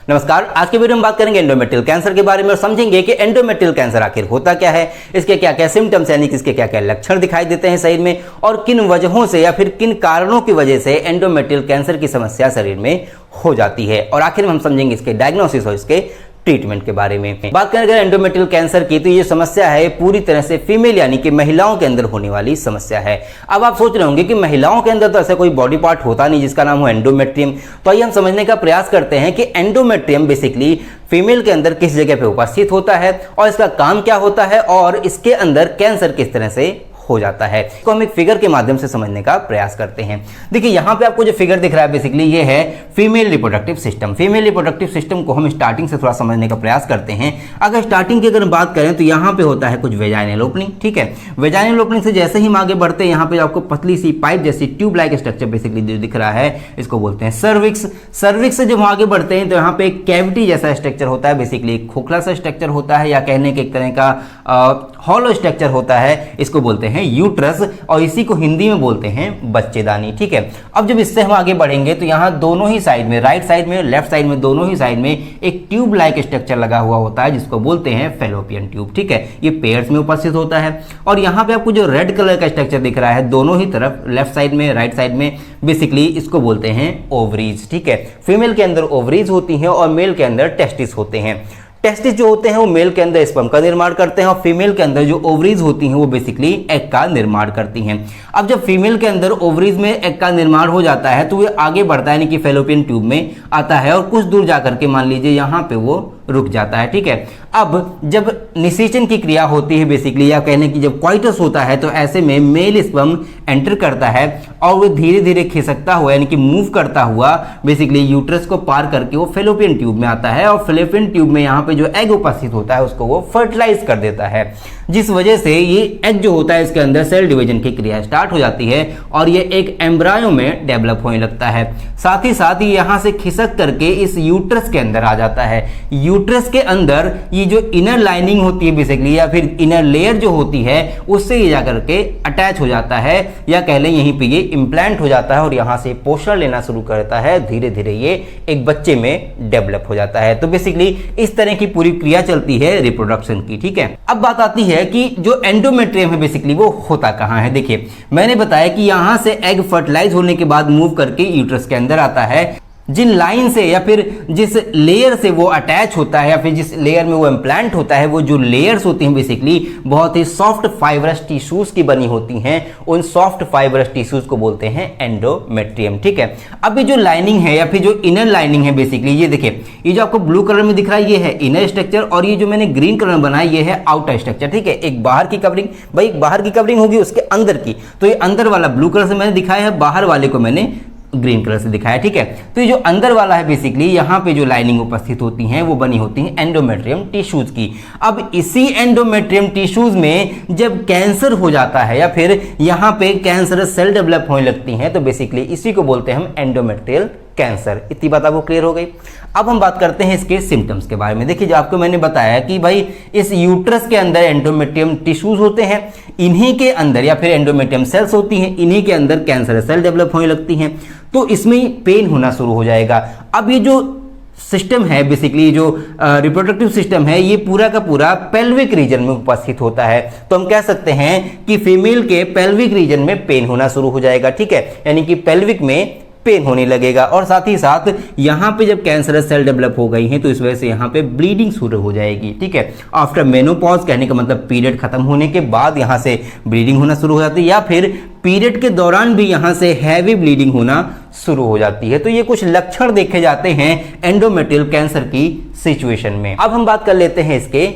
नमस्कार। आज की वीडियो में बात करेंगे एंडोमेट्रियल कैंसर के बारे में और समझेंगे कि एंडोमेट्रियल कैंसर आखिर होता क्या है, इसके क्या क्या सिम्टम्स यानी कि इसके क्या क्या लक्षण दिखाई देते हैं शरीर में और किन वजहों से या फिर किन कारणों की वजह से एंडोमेट्रियल कैंसर की समस्या शरीर में हो जाती है और आखिर में हम समझेंगे इसके डायग्नोसिस और इसके ट्रीटमेंट के बारे में। बात करें अगर एंडोमेट्रियल कैंसर की तो ये समस्या है पूरी तरह से फीमेल यानी कि महिलाओं के अंदर होने वाली समस्या है। अब आप सोच रहे होंगे कि महिलाओं के अंदर तो ऐसा कोई बॉडी पार्ट होता नहीं जिसका नाम हो एंडोमेट्रियम, तो आइए हम समझने का प्रयास करते हैं कि एंडोमेट्रियम बेसिकली फीमेल के अंदर किस जगह पे उपस्थित होता है और इसका काम क्या होता है और इसके अंदर कैंसर किस तरह से हो जाता है। तो हम एक फिगर के माध्यम से समझने का प्रयास करते हैं। देखिए यहाँ पे आपको जो फिगर दिख रहा है बेसिकली ये है female reproductive system. Female reproductive system को हम स्टार्टिंग से थोड़ा समझने का प्रयास करते हैं। अगर स्टार्टिंग की अगर बात करें तो यहाँ पे होता है कुछ वेजाइनल ओपनिंग, ठीक है। वेजाइनल ओपनिंग से जैसे ही हम आगे बढ़ते हैं यहाँ पे आपको पतली सी पाइप जैसी ट्यूब लाइक स्ट्रक्चर बेसिकली जो दिख रहा है इसको बोलते हैं सर्विक्स। सर्विक्स से जब हम आगे बढ़ते हैं तो यहाँ पे एक कैविटी जैसा स्ट्रक्चर होता है, बेसिकली खोखला सा स्ट्रक्चर होता है या कहने के एक तरह का हॉलो स्ट्रक्चर होता है, इसको बोलते हैं यूट्रस और इसी को हिंदी में बोलते हैं बच्चेदानी, ठीक है। अब जब इससे हम आगे बढ़ेंगे तो यहाँ दोनों ही साइड में, राइट साइड में लेफ्ट साइड में, दोनों ही साइड में एक ट्यूब लाइक स्ट्रक्चर लगा हुआ होता है जिसको बोलते हैं फेलोपियन ट्यूब, ठीक है। ये पेयर्स में उपस्थित होता है और यहाँ पे आपको जो रेड कलर का स्ट्रक्चर दिख रहा है दोनों ही तरफ लेफ्ट साइड में राइट साइड में, बेसिकली इसको बोलते हैं ओवरीज, ठीक है। फीमेल के अंदर ओवरीज होती हैं और मेल के अंदर टेस्टिस होते हैं। टेस्टिस जो होते हैं वो मेल के अंदर स्पर्म का निर्माण करते हैं और फीमेल के अंदर जो ओवरीज होती हैं वो बेसिकली एग का निर्माण करती हैं। अब जब फीमेल के अंदर ओवरीज में एग का निर्माण हो जाता है तो वो आगे बढ़ता है यानी कि फेलोपियन ट्यूब में आता है और कुछ दूर जाकर के मान लीजिए यहाँ पे वो रुक जाता है, ठीक है। अब जब निषेचन की क्रिया होती है बेसिकली या कहने की जब क्वाइटस होता है तो ऐसे में मेल स्पर्म एंटर करता है और वो धीरे धीरे खिसकता हुआ यानी कि मूव करता हुआ बेसिकली यूट्रस को पार करके वो फेलोपियन ट्यूब में आता है और फेलोपियन ट्यूब में यहाँ पे जो एग उपस्थित होता है उसको वो फर्टिलाइज कर देता है, जिस वजह से ये एग जो होता है इसके अंदर सेल डिवीजन की क्रिया स्टार्ट हो जाती है और ये एक एम्ब्रायो में डेवलप होने लगता है। साथ ही साथ ये यहाँ से खिसक करके इस यूट्रस के अंदर आ जाता है। यूट्रस के अंदर ये जो इनर लाइनिंग होती है बेसिकली या फिर इनर लेयर जो होती है उससे ये जाकर के अटैच हो जाता है या कह लें यहीं पे ये इम्प्लांट हो जाता है और यहाँ से पोषण लेना शुरू करता है। धीरे धीरे ये एक बच्चे में डेवलप हो जाता है। तो बेसिकली इस तरह की पूरी क्रिया चलती है रिप्रोडक्शन की, ठीक है। अब बात आती है कि जो एंडोमेट्रियम है बेसिकली वो होता कहाँ है। देखिए मैंने बताया कि यहाँ से एग फर्टिलाइज होने के बाद मूव करके यूट्रस के अंदर आता है। जिन लाइन से या फिर जिस लेयर से वो अटैच होता है या फिर जिस लेयर में वो इम्प्लांट होता है वो जो लेयर्स होती हैं बेसिकली बहुत ही सॉफ्ट फाइबरस टिश्यूज की बनी होती हैं। उन सॉफ्ट फाइबरस टिश्यूज को बोलते हैं एंडोमेट्रियम, ठीक है। अब ये जो लाइनिंग है या फिर जो इनर लाइनिंग है बेसिकली ये देखिए, ये जो आपको ब्लू कलर में दिख रहा है ये है इनर स्ट्रक्चर और ये जो मैंने ग्रीन कलर में बनाया ये है आउटर स्ट्रक्चर, ठीक है। एक बाहर की कवरिंग, भाई बाहर की कवरिंग होगी उसके अंदर की, तो ये अंदर वाला ब्लू कलर से मैंने दिखाया है, बाहर वाले को मैंने ग्रीन कलर से दिखाया, ठीक है। तो ये जो अंदर वाला है बेसिकली यहाँ पे जो लाइनिंग उपस्थित होती हैं वो बनी होती हैं एंडोमेट्रियम टिश्यूज की। अब इसी एंडोमेट्रियम टिश्यूज में जब कैंसर हो जाता है या फिर यहाँ पे कैंसरस सेल डेवलप होने लगती हैं तो बेसिकली इसी को बोलते हैं हम एंडोमेट्रियल कैंसर। इतनी बात आपको क्लियर हो गई। अब हम बात करते हैं इसके सिम्टम्स के बारे में। देखिए जो आपको मैंने बताया कि भाई इस यूट्रस के अंदर एंडोमेट्रियम टिश्यूज होते हैं, इन्हीं के अंदर या फिर एंडोमेट्रियम सेल्स होती हैं, इन्हीं के अंदर कैंसर सेल डेवलप होने लगती हैं तो इसमें पेन होना शुरू हो जाएगा। अब ये जो सिस्टम है बेसिकली जो रिप्रोडक्टिव सिस्टम है ये पूरा का पूरा पेल्विक रीजन में उपस्थित होता है। तो हम कह सकते हैं कि फीमेल के पेल्विक रीजन में पेन होना शुरू हो जाएगा, ठीक है। यानी कि पेल्विक में पेन होने लगेगा और साथ ही साथ यहाँ पे जब कैंसरस सेल डेवलप हो गई हैं तो इस वजह से यहाँ पे ब्लीडिंग शुरू हो जाएगी, ठीक है। आफ्टर मेनोपॉज कहने का मतलब पीरियड खत्म होने के बाद यहाँ से ब्लीडिंग होना शुरू हो जाती है या फिर पीरियड के दौरान भी यहाँ से हैवी ब्लीडिंग होना शुरू हो जाती है। तो ये कुछ लक्षण देखे जाते हैं एंडोमेट्रियल कैंसर की सिचुएशन में। अब हम बात कर लेते हैं इसके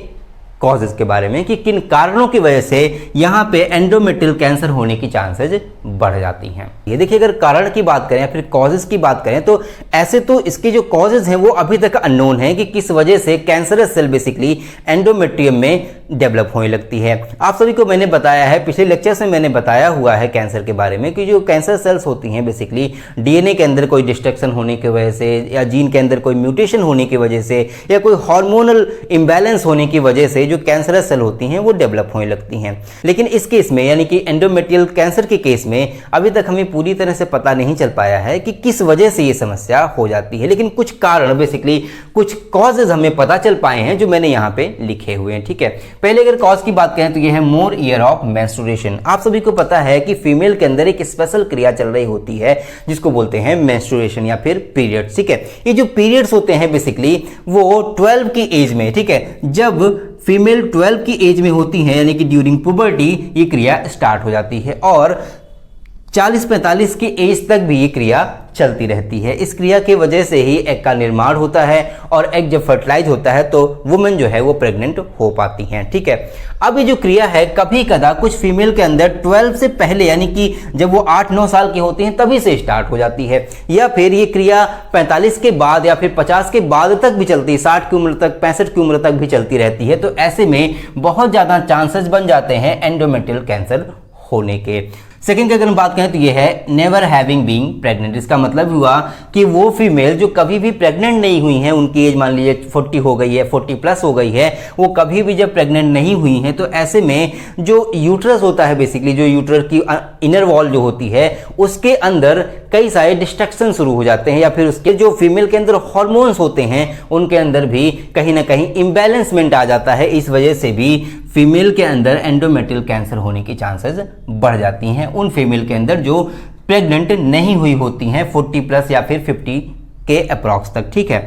कॉजेज के बारे में कि किन कारणों की वजह से यहाँ पे एंडोमेट्रियल कैंसर होने की चांसेस बढ़ जाती हैं। ये देखिए अगर कारण की बात करें या फिर कॉजेज की बात करें तो ऐसे तो इसके जो कॉजेज हैं वो अभी तक अननोन है कि किस वजह से कैंसरस सेल बेसिकली एंडोमेट्रियम में डेवलप होने लगती है। आप सभी को मैंने बताया है, पिछले लेक्चर्स में मैंने बताया हुआ है कैंसर के बारे में कि जो कैंसर सेल्स होती हैं बेसिकली डीएनए के अंदर कोई डिस्ट्रक्शन होने की वजह से या जीन के अंदर कोई म्यूटेशन होने की वजह से या कोई हार्मोनल इम्बैलेंस होने की वजह से जो कैंसरस सेल होती हैं वो डेवलप होने लगती हैं। लेकिन इस केस में यानी कि एंडोमेट्रियल कैंसर के केस में में अभी तक हमें पूरी तरह से पता नहीं चल पाया है कि किस वजह से ये समस्या हो जाती है, लेकिन कुछ कारण बेसिकली कुछ कॉजेज हमें पता चल पाए हैं जो मैंने यहाँ पे लिखे हुए हैं। ठीक है, पहले अगर कॉज की बात करें तो ये है मोर ईयर ऑफ मेंस्ट्रुएशन। आप सभी को पता है कि फीमेल के अंदर एक स्पेशल क्रिया चल रही होती है जिसको बोलते हैं मेंस्ट्रुएशन या फिर पीरियड्स। ठीक है, ये जो पीरियड्स होते हैं बेसिकली वो 12 की एज में, ठीक है, जब फीमेल 12 की एज में होती है यानी कि ड्यूरिंग पुबर्टी ये क्रिया स्टार्ट हो जाती है और 40-45 की एज तक भी ये क्रिया चलती रहती है। इस क्रिया की वजह से ही एग का निर्माण होता है और एग जब फर्टिलाइज होता है तो वुमेन जो है वो प्रेग्नेंट हो पाती हैं। ठीक है, अब ये जो क्रिया है कभी कदा कुछ फीमेल के अंदर 12 से पहले यानी कि जब वो 8-9 साल की होती हैं तभी से स्टार्ट हो जाती है, या फिर ये क्रिया 45 के बाद या फिर 50 के बाद तक भी चलती है, 60 की उम्र तक, 65 की उम्र तक भी चलती रहती है। तो ऐसे में बहुत ज़्यादा चांसेस बन जाते हैं एंडोमेट्रियल कैंसर होने के। सेकेंड की अगर हम बात करें तो ये है नेवर हैविंग बीइंग प्रेग्नेंट। इसका मतलब हुआ कि वो फीमेल जो कभी भी प्रेग्नेंट नहीं हुई हैं, उनकी एज मान लीजिए 40 हो गई है, 40+ हो गई है, वो कभी भी जब प्रेग्नेंट नहीं हुई हैं तो ऐसे में जो यूट्रस होता है बेसिकली, जो यूट्रस की इनर वॉल जो होती है उसके अंदर कई सारे डिस्ट्रक्शन शुरू हो जाते हैं, या फिर उसके जो फीमेल के अंदर हॉर्मोन्स होते हैं उनके अंदर भी कहीं ना कहीं इम्बैलेंसमेंट आ जाता है। इस वजह से भी फीमेल के अंदर एंडोमेट्रियल कैंसर होने की चांसेस बढ़ जाती हैं उन फीमेल के अंदर जो प्रेग्नेंट नहीं हुई होती हैं 40+ या फिर 50 के अप्रॉक्स तक। ठीक है,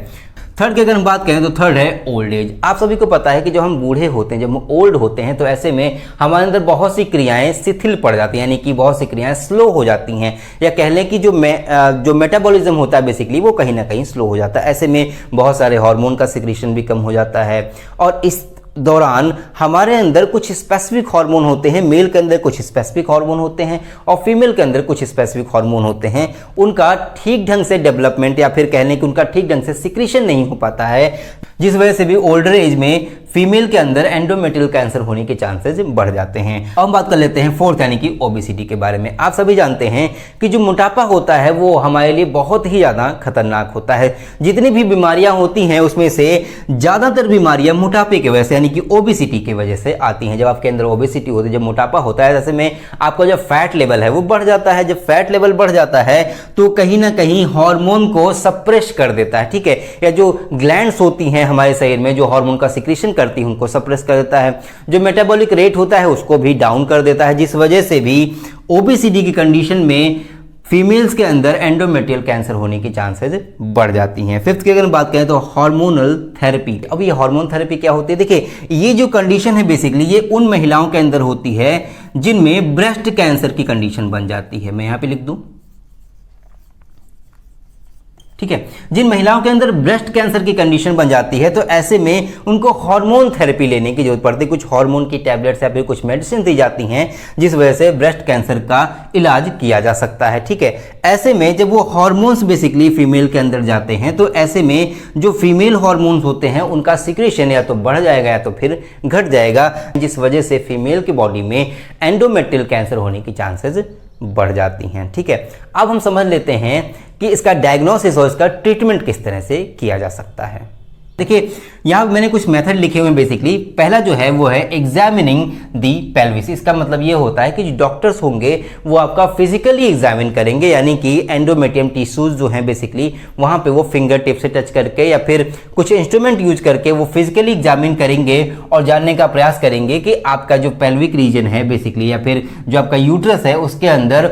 थर्ड की अगर हम बात करें तो थर्ड है ओल्ड एज। आप सभी को पता है कि जब हम बूढ़े होते हैं, जब हम ओल्ड होते हैं तो ऐसे में हमारे अंदर बहुत सी क्रियाएं शिथिल पड़ जाती हैं, यानी कि बहुत सी क्रियाएं स्लो हो जाती हैं, या कह लें कि जो मेटाबॉलिज्म होता है बेसिकली वो कहीं ना कहीं स्लो हो जाता है। ऐसे में बहुत सारे हार्मोन का सिक्रीशन भी कम हो जाता है और इस दौरान हमारे अंदर कुछ स्पेसिफिक हार्मोन होते हैं, मेल के अंदर कुछ स्पेसिफिक हार्मोन होते हैं और फीमेल के अंदर कुछ स्पेसिफिक हार्मोन होते हैं, उनका ठीक ढंग से डेवलपमेंट या फिर कहने कि उनका ठीक ढंग से सिक्रीशन नहीं हो पाता है, जिस वजह से भी ओल्डर एज में फीमेल के अंदर एंडोमेट्रियल कैंसर होने के चांसेस बढ़ जाते हैं। अब हम बात कर लेते हैं फोर्थ यानी कि ओबेसिटी के बारे में। आप सभी जानते हैं कि जो मोटापा होता है वो हमारे लिए बहुत ही ज़्यादा खतरनाक होता है। जितनी भी बीमारियां होती हैं उसमें से ज़्यादातर बीमारियां मोटापे की वजह से यानी कि ओबेसिटी की वजह से आती हैं। जब आपके अंदर ओबेसिटी होती है, जब मोटापा होता है, जैसे में आपका जो फैट लेवल है वो बढ़ जाता है। जब फैट लेवल बढ़ जाता है तो कहीं ना कहीं हार्मोन को सप्रेस कर देता है, ठीक है, या जो ग्लैंड्स होती हैं हमारे शरीर में जो हार्मोन का सिक्रीशन करती है उनको सप्रेस कर देता है। जो मेटाबॉलिक रेट होता है उसको भी डाउन कर देता है, जिस वजह से भी ओबेसिटी की कंडीशन में फीमेल्स के अंदर एंडोमेट्रियल कैंसर होने की चांसेस बढ़ जाती हैं। फिफ्थ की अगर बात करें तो हार्मोनल थेरेपी। अब ये हार्मोन थेरेपी क्या होती है? देखिए, ये जो कंडीशन है बेसिकली ये उन महिलाओं के अंदर होती है जिनमें ब्रेस्ट कैंसर की कंडीशन बन जाती है। मैं यहां पे लिख दूं, ठीक है, जिन महिलाओं के अंदर ब्रेस्ट कैंसर की कंडीशन बन जाती है तो ऐसे में उनको हार्मोन थेरेपी लेने की जरूरत पड़ती है। कुछ हार्मोन की टैबलेट्स या फिर कुछ मेडिसिन दी जाती हैं जिस वजह से ब्रेस्ट कैंसर का इलाज किया जा सकता है, ठीक है। ऐसे में जब वो हार्मोन्स बेसिकली फीमेल के अंदर जाते हैं तो ऐसे में जो फीमेल हार्मोन्स होते हैं उनका सिक्रेशन या तो बढ़ जाएगा या तो फिर घट जाएगा, जिस वजह से फीमेल की बॉडी में एंडोमेट्रियल कैंसर होने की चांसेस बढ़ जाती हैं, ठीक है। अब हम समझ लेते हैं कि इसका डायग्नोसिस और इसका ट्रीटमेंट किस तरह से किया जा सकता है। देखिए, यहाँ मैंने कुछ मेथड लिखे हुए हैं बेसिकली। पहला जो है वो है एग्जामिनिंग दी पेल्विस। इसका मतलब ये होता है कि जो डॉक्टर्स होंगे वो आपका फिजिकली एग्जामिन करेंगे, यानी कि एंडोमेट्रियम टिश्यूज जो हैं बेसिकली वहाँ पे वो फिंगर टिप से टच करके या फिर कुछ इंस्ट्रूमेंट यूज करके वो फिजिकली एग्जामिन करेंगे और जानने का प्रयास करेंगे कि आपका जो पेल्विक रीजन है बेसिकली या फिर जो आपका यूट्रस है उसके अंदर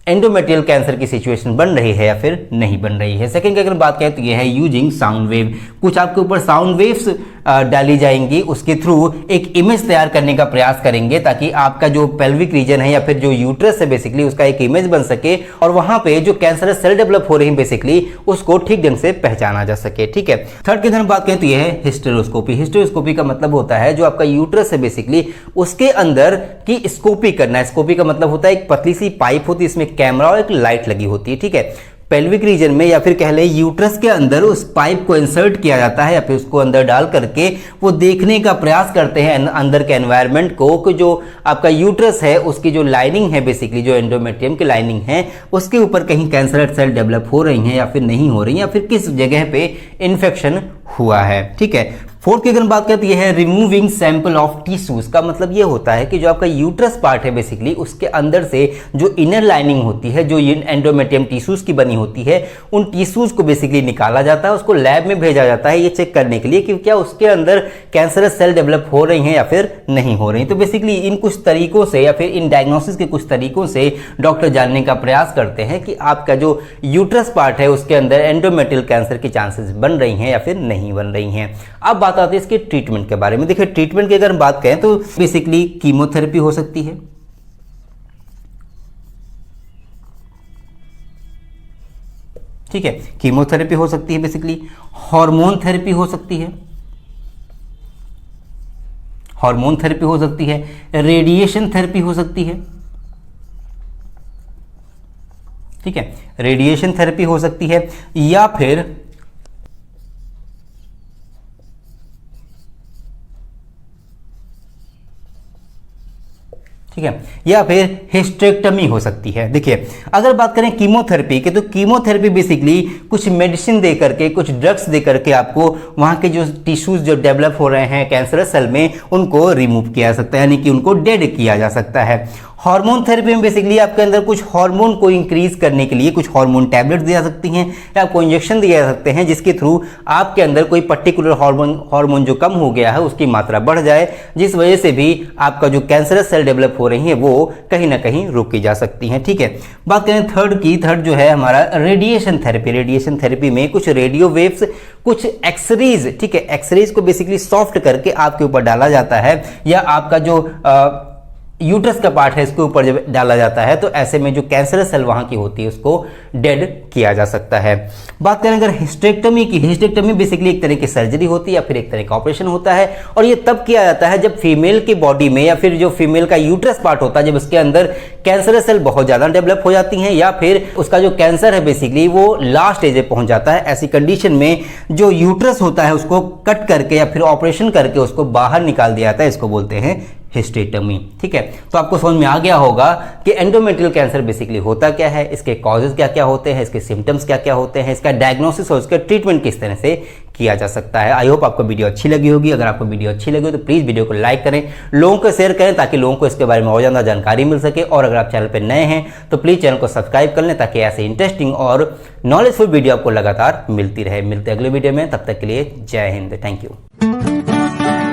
एंडोमेट्रियल कैंसर की सिचुएशन बन रही है या फिर नहीं बन रही है। सेकंड की अगर बात करें तो ये है यूजिंग साउंड वेव। कुछ आपके ऊपर साउंड वेव्स डाली जाएंगी, उसके थ्रू एक इमेज तैयार करने का प्रयास करेंगे ताकि आपका जो पेल्विक रीजन है या फिर जो यूट्रस है बेसिकली उसका एक इमेज बन सके और वहां पे जो कैंसरस सेल डेवलप हो रही है बेसिकली उसको ठीक ढंग से पहचाना जा सके, ठीक है। थर्ड की अगर बात करें तो ये है हिस्टेरोस्कोपी। हिस्टेरोस्कोपी का मतलब होता है जो आपका यूट्रस है बेसिकली उसके अंदर की स्कोपी करना है। स्कोपी का मतलब होता है एक पतली सी पाइप होती है, इसमें कैमरा और एक लाइट लगी होती है, ठीक है। पेल्विक रीजन में या फिर कह लें यूट्रस के अंदर उस पाइप को इंसर्ट किया जाता है या फिर उसको अंदर डाल करके वो देखने का प्रयास करते हैं अंदर के एनवायरनमेंट को कि जो आपका यूट्रस है उसकी जो लाइनिंग है बेसिकली जो एंडोमेट्रियम की लाइनिंग है उसके ऊपर कहीं कैंसर सेल डेवलप हो रही हैं या फिर नहीं हो रही हैं या फिर किस जगह पे इन्फेक्शन हुआ है, ठीक है। फोर्थ की अगर बात करते हैं रिमूविंग सैंपल ऑफ टिश्यूज का मतलब ये होता है कि जो आपका यूट्रस पार्ट है बेसिकली उसके अंदर से जो इनर लाइनिंग होती है, जो एंडोमेट्रियम टिश्यूज की बनी होती है, उन टिश्यूज को बेसिकली निकाला जाता है, उसको लैब में भेजा जाता है ये चेक करने के लिए कि क्या उसके अंदर कैंसरस सेल डेवलप हो रही हैं या फिर नहीं हो रही। तो बेसिकली इन कुछ तरीकों से या फिर इन डायग्नोसिस के कुछ तरीकों से डॉक्टर जानने का प्रयास करते हैं कि आपका जो यूट्रस पार्ट है उसके अंदर एंडोमेट्रियल कैंसर की चांसेस बन रही हैं या फिर नहीं बन रही हैं। अब बात आती है इसके ट्रीटमेंट के बारे में। देखिए ट्रीटमेंट की अगर हम बात करें तो बेसिकली कीमोथेरेपी हो सकती है, ठीक है, कीमोथेरेपी हो सकती है, बेसिकली हार्मोन थेरेपी हो सकती है, हार्मोन थेरेपी हो सकती है, रेडिएशन थेरेपी हो सकती है, ठीक है, रेडिएशन थेरेपी हो सकती है, या फिर ठीक है, या फिर हिस्टेरेक्टमी हो सकती है। देखिए अगर बात करें कीमोथेरेपी की तो कीमोथेरेपी बेसिकली कुछ मेडिसिन दे करके, कुछ ड्रग्स दे करके आपको वहां के जो टिश्यूज जो डेवलप हो रहे हैं कैंसरस सेल में उनको रिमूव किया जा सकता है, यानी कि उनको डेड किया जा सकता है। हार्मोन थेरेपी में बेसिकली आपके अंदर कुछ हार्मोन को इंक्रीज करने के लिए कुछ हार्मोन टैबलेट दी जा सकती हैं या आपको इंजेक्शन दिए जा सकते हैं जिसके थ्रू आपके अंदर कोई पर्टिकुलर हार्मोन जो कम हो गया है उसकी मात्रा बढ़ जाए, जिस वजह से भी आपका जो कैंसरस सेल डेवलप हो रही है वो कहीं ना कहीं रोकी जा सकती हैं। ठीक है, बात करें थर्ड की, थर्ड जो है हमारा रेडिएशन थेरेपी। रेडिएशन थेरेपी में कुछ रेडियो वेव्स, कुछ एक्सरेज, ठीक है, एक्सरेज को बेसिकली सॉफ्ट करके आपके ऊपर डाला जाता है या आपका जो यूट्रस का पार्ट है इसके ऊपर जब डाला जाता है तो ऐसे में जो कैंसरस सेल वहां की होती है उसको डेड किया जा सकता है। बात करें अगर हिस्टेरेक्टमी की, हिस्टेरेक्टमी बेसिकली एक तरह की सर्जरी होती है या फिर एक तरह का ऑपरेशन होता है और ये तब किया जाता है जब फीमेल की बॉडी में या फिर जो फीमेल का यूट्रस पार्ट होता है जब उसके अंदर कैंसरस सेल बहुत ज्यादा डेवलप हो जाती हैं या फिर उसका जो कैंसर है बेसिकली वो लास्ट स्टेज पे पहुंच जाता है। ऐसी कंडीशन में जो यूट्रस होता है उसको कट करके या फिर ऑपरेशन करके उसको बाहर निकाल दिया जाता है, इसको बोलते हैं हिस्टेरेक्टमी। ठीक है, तो आपको समझ में आ गया होगा कि एंडोमेट्रियल कैंसर बेसिकली होता क्या है, इसके कॉजेज क्या क्या होते हैं, इसके सिम्टम्स क्या क्या होते हैं, इसका डायग्नोसिस और इसका ट्रीटमेंट किस तरह से किया जा सकता है। आई होप आपको वीडियो अच्छी लगी होगी। अगर आपको वीडियो अच्छी लगी हो तो प्लीज़ वीडियो को लाइक करें, लोगों को शेयर करें ताकि लोगों को इसके बारे में और ज़्यादा जानकारी मिल सके। और अगर आप चैनल पर नए हैं तो प्लीज़ चैनल को सब्सक्राइब कर लें ताकि ऐसे इंटरेस्टिंग और नॉलेजफुल वीडियो आपको लगातार मिलती रहे। मिलते अगले वीडियो में, तब तक के लिए जय हिंद, थैंक यू।